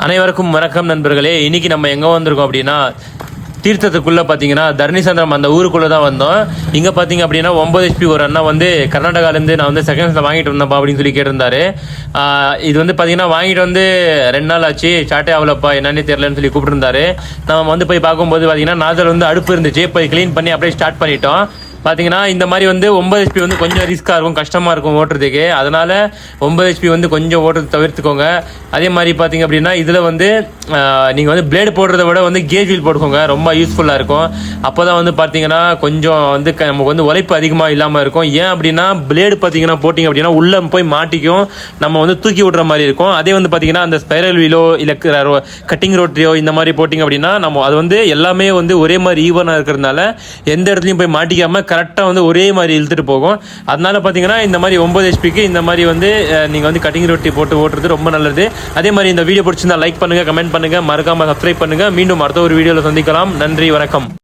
அனைவருக்கும் வணக்கம் நண்பர்களே. இன்னைக்கு நம்ம எங்கே வந்திருக்கோம் அப்படின்னா தீர்த்தத்துக்குள்ளே பார்த்தீங்கன்னா தரணிசந்திரம் அந்த ஊருக்குள்ளே தான் வந்தோம். இங்கே பார்த்தீங்க அப்படின்னா 9 HP ஒரு அண்ணா வந்து கர்நாடகாலேருந்து நான் வந்து செகண்ட்ஸில் வாங்கிட்டு வந்தேன்ப்பா அப்படின்னு சொல்லி கேட்டிருந்தாரு. இது வந்து பார்த்தீங்கன்னா வாங்கிட்டு வந்து 2 நாள் ஆச்சு, ஸ்டார்ட்டே ஆகலப்பா என்னன்னே தெரியலன்னு சொல்லி கூப்பிட்டுருந்தாரு. நம்ம வந்து போய் பார்க்கும்போது பார்த்தீங்கன்னா நாதல் வந்து அடுப்பு இருந்துச்சு, போய் க்ளீன் பண்ணி அப்படியே ஸ்டார்ட் பண்ணிட்டோம். பார்த்தீங்கன்னா இந்த மாதிரி வந்து 9 HP வந்து கொஞ்சம் ரிஸ்க்காக இருக்கும், கஷ்டமாக இருக்கும் ஓட்டுறதுக்கு. அதனால் 9 HP வந்து கொஞ்சம் ஓட்டுறது தவிர்த்துக்கோங்க. அதே மாதிரி பார்த்தீங்க அப்படின்னா இதில் வந்து நீங்கள் வந்து பிளேடு போடுறத விட வந்து கேஜ் வீல் போட்டுக்கோங்க, ரொம்ப யூஸ்ஃபுல்லாக இருக்கும். அப்போ தான் வந்து பார்த்தீங்கன்னா கொஞ்சம் வந்து நமக்கு வந்து உழைப்பு அதிகமாக இல்லாமல் இருக்கும். ஏன் அப்படின்னா பிளேடு பார்த்தீங்கன்னா போட்டிங்க அப்படின்னா உள்ளே போய் மாட்டிக்கும், நம்ம வந்து தூக்கி விடுற மாதிரி இருக்கும். அதே வந்து பார்த்தீங்கன்னா அந்த ஸ்பைரல் வீலோ இல்லை கட்டிங் ரோட்டரியோ இந்த மாதிரி போட்டிங்க அப்படின்னா நம்ம அது வந்து எல்லாமே வந்து ஒரே மாதிரி ஈவனாக இருக்கிறதுனால எந்த இடத்துலையும் போய் மாட்டிக்காமல் கரெக்டாக வந்து ஒரே மாதிரி இழுத்துட்டு போகும். அதனால பார்த்தீங்கன்னா இந்த மாதிரி 9 HPக்கு இந்த மாதிரி வந்து நீங்கள் வந்து கட்டிங் ரொட்டி போட்டு ஓட்டுறது ரொம்ப நல்லது. அதே மாதிரி இந்த வீடியோ பிடிச்சிருந்தா லைக் பண்ணுங்கள், கமெண்ட் பண்ணுங்கள், மறக்காமல் சப்ஸ்கிரைப் பண்ணுங்கள். மீண்டும் அடுத்த ஒரு வீடியோவில் சந்திக்கலாம். நன்றி, வணக்கம்.